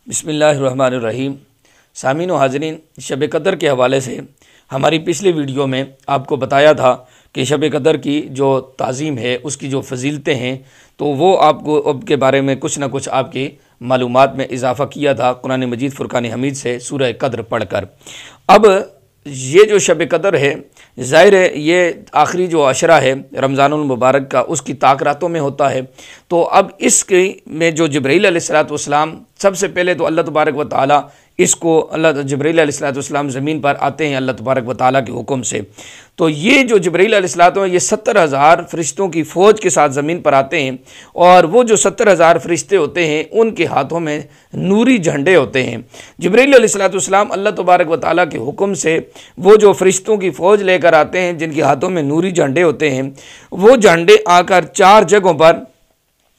बिस्मिल्लाहिर्रहमानिर्रहीम। सामीन व हाज़रीन, शब कदर के हवाले से हमारी पिछली वीडियो में आपको बताया था कि शब कदर की जो ताज़ीम है, उसकी जो फजीलतें हैं, तो वो आपको अब के बारे में कुछ ना कुछ आपकी मालूमात में इजाफ़ा किया था कुरान मजीद फ़ुरक़ान हमीद से सूरह कद्र पढ़ कर। अब ये जो शब कदर है, ज़ाहिर है ये आखिरी जो अशरा है रमज़ानुल मुबारक का, उसकी ताक़रातों में होता है। तो अब इसके में जो जिब्रील अलैहिस्सलाम, सबसे पहले तो अल्लाह तबारक व तआला इसको जिब्रील अलैहिस्सलाम ज़मीन पर आते हैं अल्लाह तबारक व तआला के हुक्म से। तो ये जो जिब्रील अलैहिस्सलाम ये 70,000 फ़रिश्तों की फ़ौज के साथ ज़मीन पर आते हैं, और वो जो 70,000 फ़रिश्ते होते हैं उनके हाथों में नूरी झंडे होते हैं। जिब्रील अलैहिस्सलाम अल्लाह तबारक व तआला के हुक्म से वो जो फ़रिश्तों की फ़ौज लेकर आते हैं जिनके हाथों में नूरी झंडे होते हैं, वो झंडे आकर 4 जगहों पर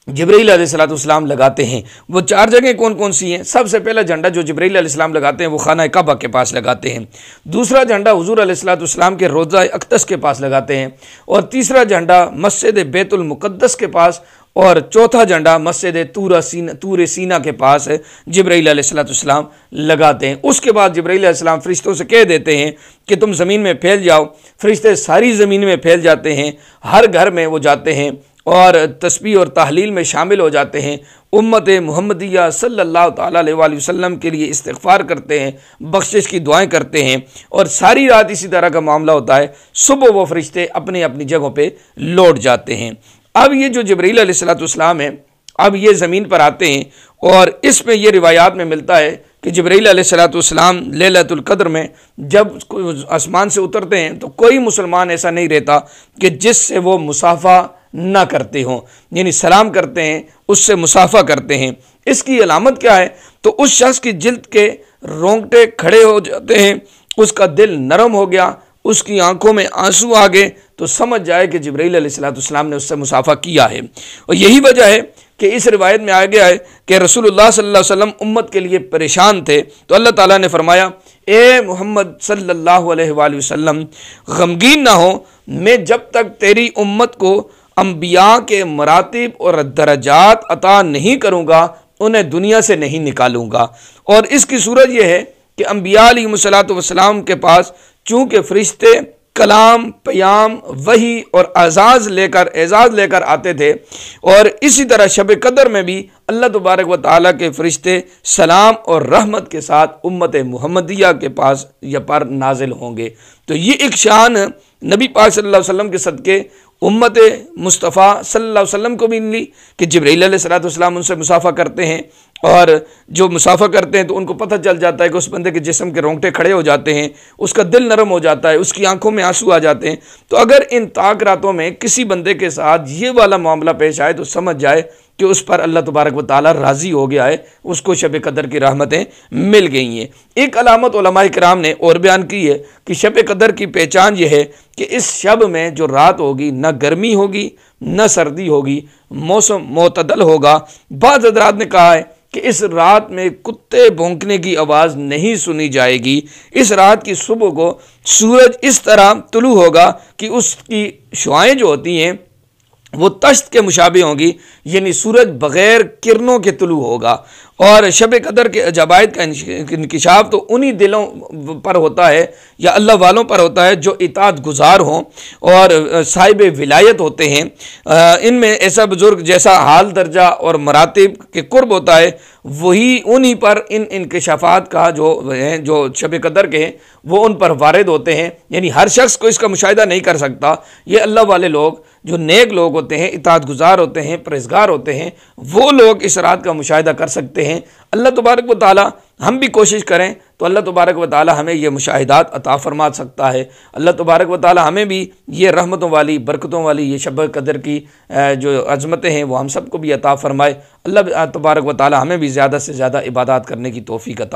जिब्रील अलैहिस्सलाम लगाते हैं। वो 4 जगह कौन कौन सी हैं? सबसे पहला झंडा जो जिब्रील अलैहिस्सलाम लगाते हैं वो खाना काबा के पास लगाते हैं। दूसरा झंडा हुज़ूर अलैहिस्सलाम के रोज़ा अक़दस के पास लगाते हैं। और तीसरा झंडा मस्जिद बैतुल मुक़द्दस के पास। और चौथा झंडा मस्जिद तूर सीना के पास जिब्रील अलैहिस्सलाम लगाते हैं। उसके बाद जिब्रील अलैहिस्सलाम फ़रिश्तों से कह देते हैं कि तुम ज़मीन में फैल जाओ। फ़रिश्ते सारी ज़मीन में फैल जाते हैं, हर घर में वो जाते हैं और तस्बीह और तहलील में शामिल हो जाते हैं। उम्मत मुहम्मदिया सल्लल्लाहु तआला अलैहि वसल्लम के लिए इस्तिग़फ़ार करते हैं, बख्शिश की दुआएं करते हैं, और सारी रात इसी तरह का मामला होता है। सुबह वो फ़रिश्ते अपनी अपनी जगहों पे लौट जाते हैं। अब ये जो जिब्रील अलैहिस्सलाम है, अब ये ज़मीन पर आते हैं, और इसमें ये रिवायात में मिलता है कि जिब्रील अलैहिस्सलाम लैलतुल क़द्र में जब आसमान से उतरते हैं तो कोई मुसलमान ऐसा नहीं रहता कि जिससे वो मुसाफ़ा ना करते हों, यानी सलाम करते हैं, उससे मुसाफ़ा करते हैं। इसकी अलामत क्या है? तो उस शख्स की जिल्द के रोंगटे खड़े हो जाते हैं, उसका दिल नरम हो गया, उसकी आंखों में आंसू आ गए, तो समझ जाए कि जिब्रील अलैहिस्सलाम ने उससे मुसाफ़ा किया है। और यही वजह है कि इस रिवायत में आ गया है कि रसूलुल्लाह सल्लल्लाहु अलैहि वसल्लम उम्मत के लिए परेशान थे, तो अल्लाह ताला ने फरमाया, ए मोहम्मद सल्लल्लाहु अलैहि वसल्लम, गमगीन ना हो, मैं जब तक तेरी उम्मत को अंबिया के मरातिब और दरजात अता नहीं करूँगा, उन्हें दुनिया से नहीं निकालूँगा। और इसकी सूरत यह है कि अंबिया अलैहिमुस्सलातु वस्सलाम के पास चूँकि फ़रिश्ते कलाम, प्याम, वही और एजाज़ लेकर आते थे, और इसी तरह शब कदर में भी अल्लाह तबारक व तआला के फ़रिश्ते सलाम और रहमत के साथ उम्मत मुहम्मदिया के पास या पर नाजिल होंगे। तो ये एक शान नबी पाक सल्लल्लाहु अलैहि वसल्लम के सदक़े उम्मत मुस्तफ़ा सल्लल्लाहु अलैहि वसल्लम को भी मिली कि जिब्रील अलैहिस्सलाम उनसे मुसाफ़ा करते हैं, और जो मुसाफ़ा करते हैं तो उनको पता चल जाता है कि उस बंदे के जिस्म के रोंगटे खड़े हो जाते हैं, उसका दिल नरम हो जाता है, उसकी आंखों में आंसू आ जाते हैं। तो अगर इन ताक़रातों में किसी बंदे के साथ ये वाला मामला पेश आए तो समझ जाए कि उस पर अल्लाह तबारक व तआला राज़ी हो गया है, उसको शब कदर की रहमतें मिल गई हैं। एक अलामत उलमाए किराम ने और बयान की है कि शब कदर की पहचान यह है कि इस शब में जो रात होगी, न गर्मी होगी न सर्दी होगी, मौसम मोतदल होगा। बाज़ हज़रात ने कहा है कि इस रात में कुत्ते भौंकने की आवाज़ नहीं सुनी जाएगी। इस रात की सुबह को सूरज इस तरह तुलू होगा कि उसकी शुआएँ जो होती हैं वो तश्त के मुशाबे होंगी, यानी सूरज बग़ैर किरणों के तुलू होगा। और शब कदर के अजाबायत का इंकिशाफ तो उन्हीं दिलों पर होता है या अल्लाह वालों पर होता है जो इताअत गुज़ार हों और साहिब विलायत होते हैं। इनमें ऐसा बुज़ुर्ग जैसा हाल दर्जा और मरातिब के कुर्ब होता है, वही उन्हीं पर इन इंकिशाफात का जो शब कदर के हैं वो उन पर वारिद होते हैं। यानी हर शख्स को इसका मुशाहिदा नहीं कर सकता। ये अल्लाह वाले लोग जो नेक लोग होते हैं, इताअत गुज़ार होते हैं, परहेज़गार होते हैं, वो लोग इस रात का मुशाहिदा कर सकते हैं। अल्लाह तबारक व तआला हम भी कोशिश करें तो अल्लाह तबारक व तआला हमें ये मुशाहिदात अता फरमा सकता है। अल्लाह तबारक व तआला हमें भी ये रहमतों वाली, बरकतों वाली ये शब कदर की जो अज़मतें हैं वो हम सबको भी अता फरमाए। अल्लाह तबारक व तआला हमें भी ज़्यादा से ज़्यादा इबादत करने की तौफ़ीक़ अता